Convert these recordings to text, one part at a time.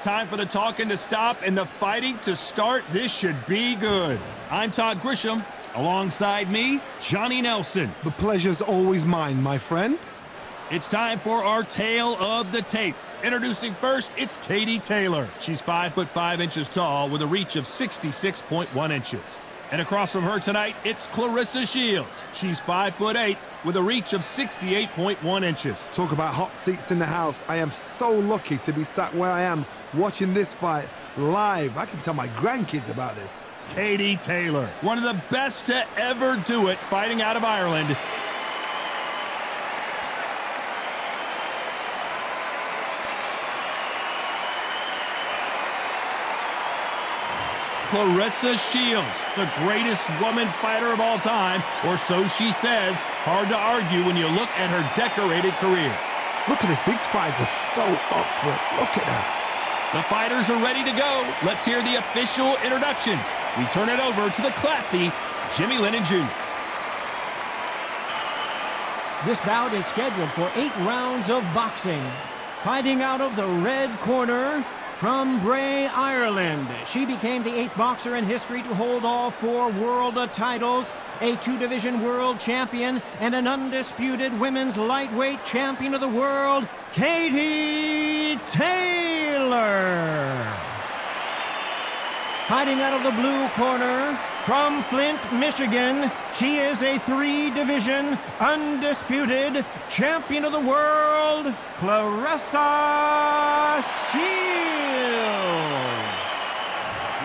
time for the talking to stop and the fighting to start. This should be good. I'm Todd Grisham. Alongside me, Johnny Nelson. The pleasure's always mine, my friend. It's time for our tale of the tape. Introducing first, it's Katie Taylor. She's 5'5" tall with a reach of 66.1 inches. And across from her tonight, it's Claressa Shields. She's 5'8" with a reach of 68.1 inches. Talk about hot seats in the house. I am so lucky to be sat where I am watching this fight live. I can tell my grandkids about this. Katie Taylor, one of the best to ever do it, fighting out of Ireland. Claressa Shields, the greatest woman fighter of all time, or so she says. Hard to argue when you look at her decorated career. Look at this, these fighters are so up for it. Look at that. The fighters are ready to go. Let's hear the official introductions. We turn it over to the classy Jimmy Lennon Jr. This bout is scheduled for 8 rounds of boxing. Fighting out of the red corner, from Bray, Ireland, she became the 8th boxer in history to hold all 4 world titles, a 2-division world champion, and an undisputed women's lightweight champion of the world, Katie Taylor. Fighting out of the blue corner, from Flint, Michigan, she is a 3-division, undisputed champion of the world, Claressa Shields.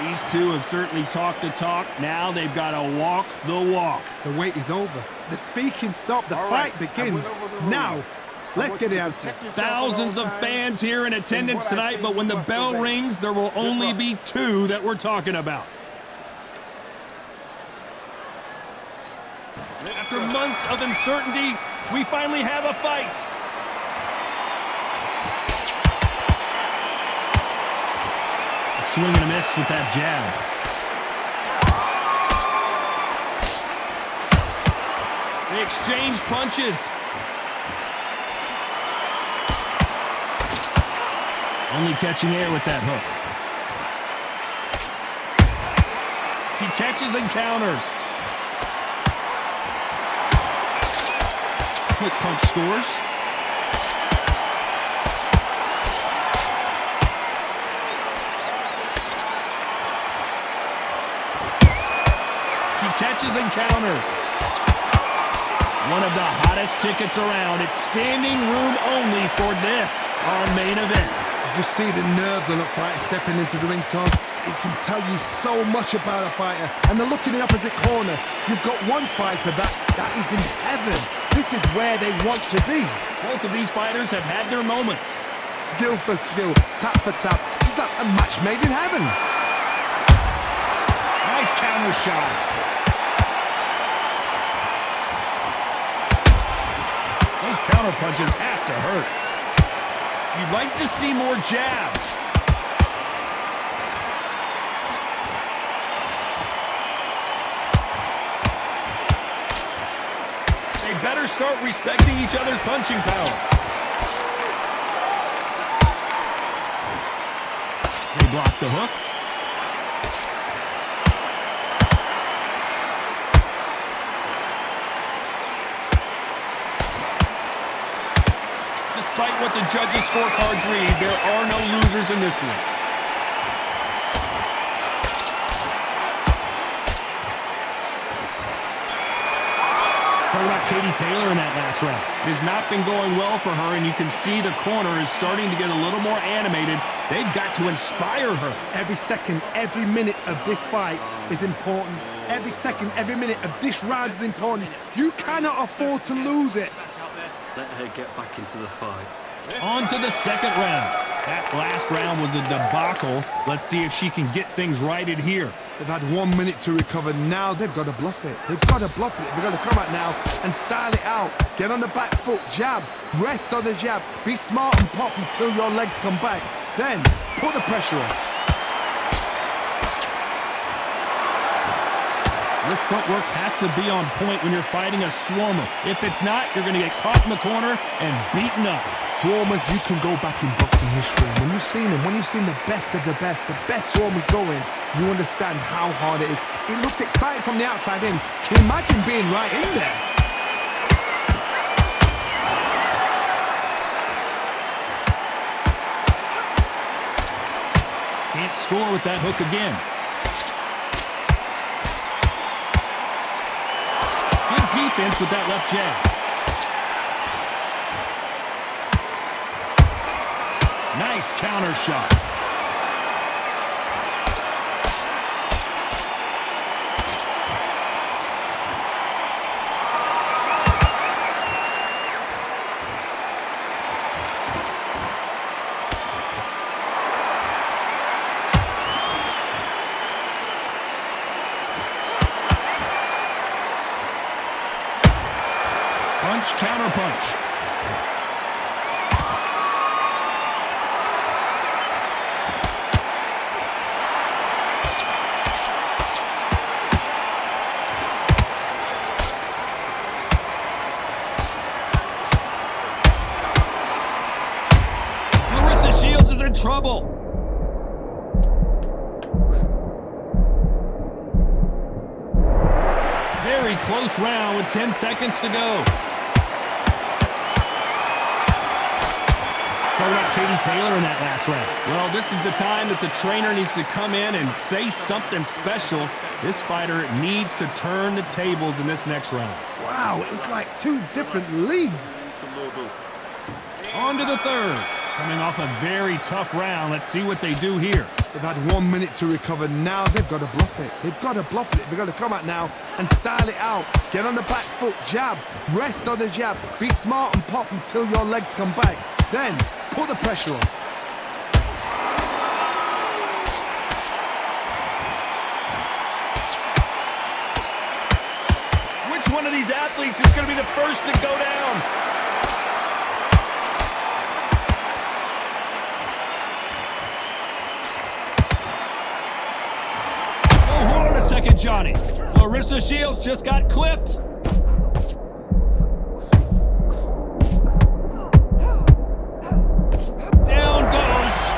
These two have certainly talked the talk. Now they've got to walk the walk. The wait is over. The speaking stopped. The fight begins. Now, let's get the answers. Thousands of fans here in attendance tonight, but when the bell rings, there will only be 2 that we're talking about. After months of uncertainty, we finally have a fight. A swing and a miss with that jab. They exchange punches. Only catching air with that hook. She catches and counters. Quick punch scores. She catches and counters. One of the hottest tickets around. It's standing room only for this, our main event. You just see the nerves on that fighter stepping into the ring, Tom. It can tell you so much about a fighter. And then look in the opposite corner. You've got one fighter that is in heaven. This is where they want to be. Both of these fighters have had their moments. Skill for skill, tap for tap. Just like a match made in heaven. Nice counter shot. Those counter punches have to hurt. You'd like to see more jabs. They better start respecting each other's punching power. They block the hook. Despite what the judges' scorecards read, there are no losers in this one. Talking about Katie Taylor in that last round. It has not been going well for her, and you can see the corner is starting to get a little more animated. They've got to inspire her. Every second, every minute of this fight is important. Every second, every minute of this round is important. You cannot afford to lose it. Let her get back into the fight. On to the second round. That last round was a debacle. Let's see if she can get things righted here. They've had 1 minute to recover. Now they've got to bluff it. They've got to bluff it. They've got to come out now and style it out. Get on the back foot, jab, rest on the jab. Be smart and pop until your legs come back. Then put the pressure on. Your footwork has to be on point when you're fighting a swarmer. If it's not, you're going to get caught in the corner and beaten up. Swarmers, you can go back in boxing history. When you've seen them, when you've seen the best of the best swarmers going, you understand how hard it is. It looks exciting from the outside in. Can you imagine being right in there? Can't score with that hook again. Good defense with that left jab. Nice counter shot. Punch, counter punch. Claressa Shields is in trouble. Very close round with 10 seconds to go. Talking about Katie Taylor in that last round. Well, this is the time that the trainer needs to come in and say something special. This fighter needs to turn the tables in this next round. Wow, it was like two different leagues. On to the third. Coming off a very tough round. Let's see what they do here. They've had 1 minute to recover. Now they've got to bluff it. They've got to bluff it. They've got to come out now and style it out. Get on the back foot, jab, rest on the jab. Be smart and pop until your legs come back. Then put the pressure on. Which one of these athletes is going to be the first to go down? Oh, hold on a second, Johnny. Claressa Shields just got clipped.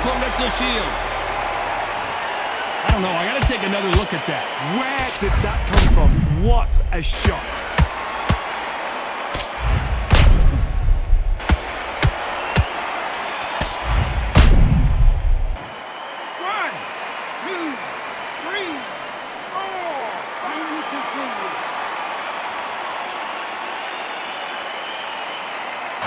Claressa Shields. I don't know. I got to take another look at that. Where did that come from? What a shot. One, two, three, four. And we continue.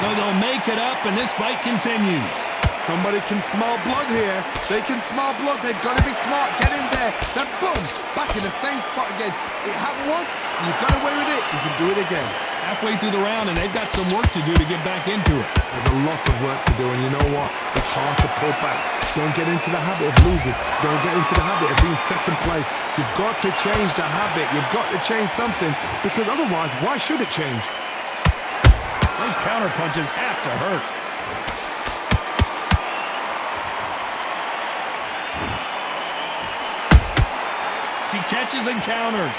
So they'll make it up, and this fight continues. Somebody can smell blood here. They can smell blood. They've got to be smart. Get in there. Then boom, back in the same spot again. It happened once. You got away with it. You can do it again. Halfway through the round, and they've got some work to do to get back into it. There's a lot of work to do, and you know what? It's hard to pull back. Don't get into the habit of losing. Don't get into the habit of being second place. You've got to change the habit. You've got to change something, because otherwise, why should it change? Those counter punches have to hurt. She catches and counters.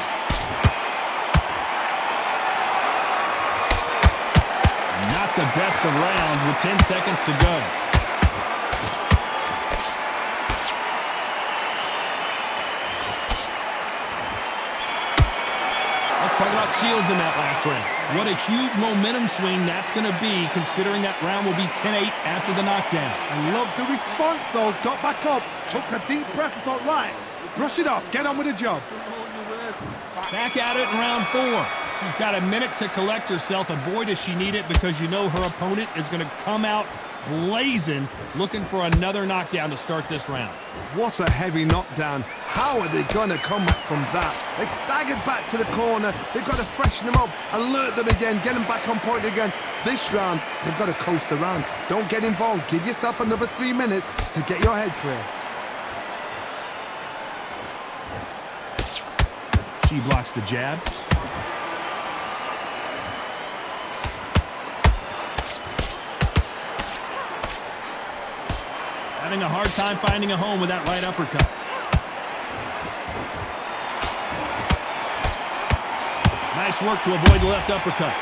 Not the best of rounds with 10 seconds to go. Let's talk about Shields in that last round. What a huge momentum swing that's going to be, considering that round will be 10-8 after the knockdown. I love the response, though. Got back up, took a deep breath and thought, right, brush it off, get on with the job. Back at it in round 4. She's got a minute to collect herself, and boy, does she need it, because you know her opponent is going to come out blazing, looking for another knockdown to start this round. What a heavy knockdown. How are they going to come back from that? They staggered back to the corner. They've got to freshen them up, alert them again, get them back on point again. This round, they've got to coast around. Don't get involved. Give yourself another 3 minutes to get your head clear. She blocks the jab. Having a hard time finding a home with that right uppercut. Nice work to avoid the left uppercut.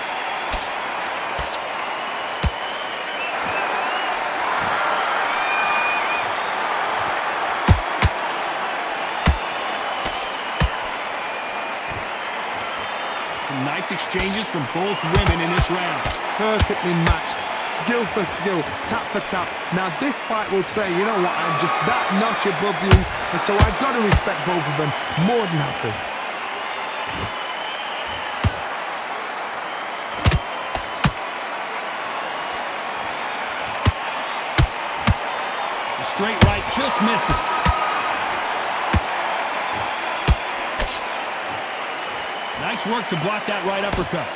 Some nice exchanges from both women in this round. Perfectly matched, skill for skill, tap for tap. Now this fight will say, you know what, I'm just that notch above you, and so I've got to respect both of them more than happy. The straight right just misses. Nice work to block that right uppercut.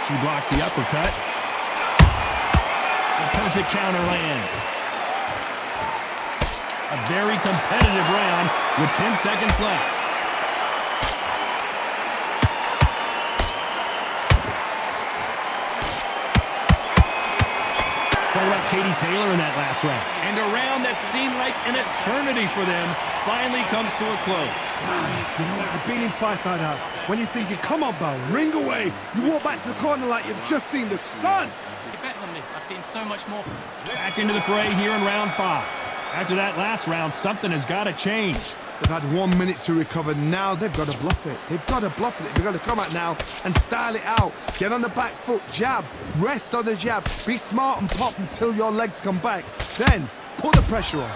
She blocks the uppercut. The perfect counter lands. A very competitive round with 10 seconds left. Talk about Katie Taylor in that last round. And a round that seemed like an eternity for them finally comes to a close. You know, I've been in fights like that. When you're thinking, come on, Bow, ring away. You walk back to the corner like you've just seen the sun. You're better than this. I've seen so much more. Back into the fray here in round 5. After that last round, something has got to change. They've had 1 minute to recover. Now they've got to bluff it. They've got to bluff it. They've got to come out now and style it out. Get on the back foot, jab, rest on the jab. Be smart and pop until your legs come back. Then put the pressure on.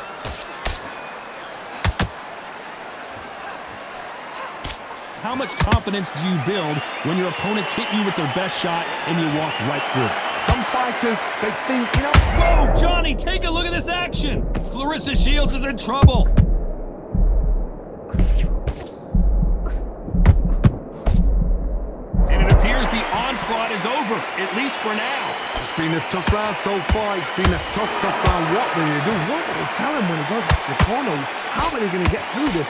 How much confidence do you build when your opponents hit you with their best shot and you walk right through? Some fighters, they think, you know... Whoa, Johnny, take a look at this action. Claressa Shields is in trouble. And it appears the onslaught is over, at least for now. It's been a tough round so far. It's been a tough round. What will they do? What will they tell him when he goes back to the corner? How are they going to get through this?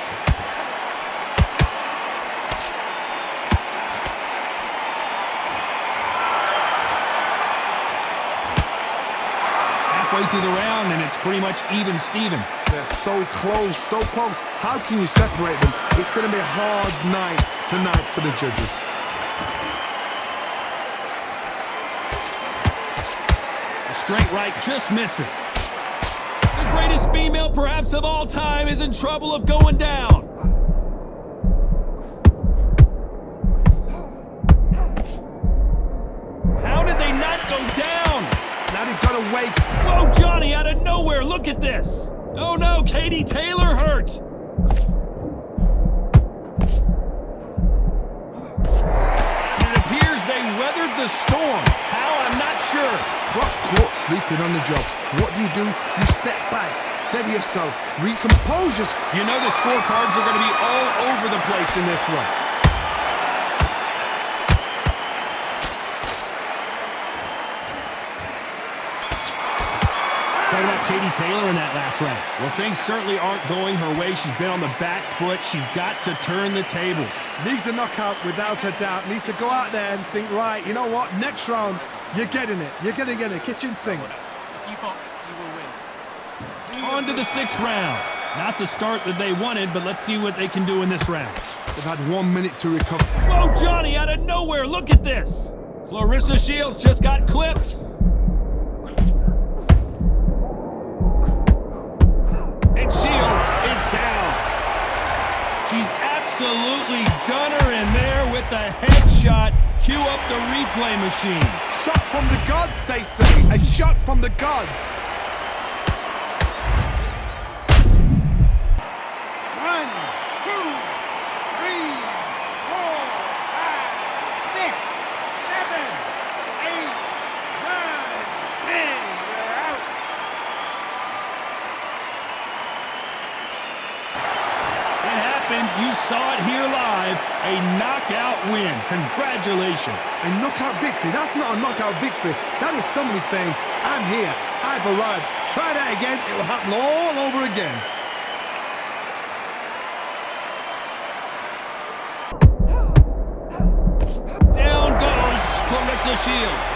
Halfway through the round, and it's pretty much even Steven. They're so close, so close. How can you separate them? It's going to be a hard night tonight for the judges. The straight right just misses. The greatest female perhaps of all time is in trouble of going down. How did they not go down? Now they've got to wait. Whoa, Johnny, out of nowhere, look at this. Oh no, Katie Taylor hurt. It appears they weathered the storm. How, I'm not sure. Got caught sleeping on the job. What do? You step back, steady yourself, recompose yourself. You know the scorecards are going to be all over the place in this one. Talking about Katie Taylor in that last round. Well, things certainly aren't going her way. She's been on the back foot. She's got to turn the tables. Needs a knockout without a doubt. Needs to go out there and think, right, you know what? Next round, you're getting it. You're going to get a kitchen sink. If you box, you will win. On to the 6th round. Not the start that they wanted, but let's see what they can do in this round. They've had 1 minute to recover. Whoa, Johnny, out of nowhere, look at this. Claressa Shields just got clipped. And Shields is down. She's absolutely done her in there with the headshot. Cue up the replay machine. Shot from the gods, they say. A shot from the gods. 1, 2, 3, 4, 5, 6, 7, 8, 9, 10. You're out. It happened. You saw it here live. A knockout win. Congratulations. A knockout victory? That's not a knockout victory. That is somebody saying, I'm here, I've arrived. Try that again, it will happen all over again. Down goes Claressa Shields.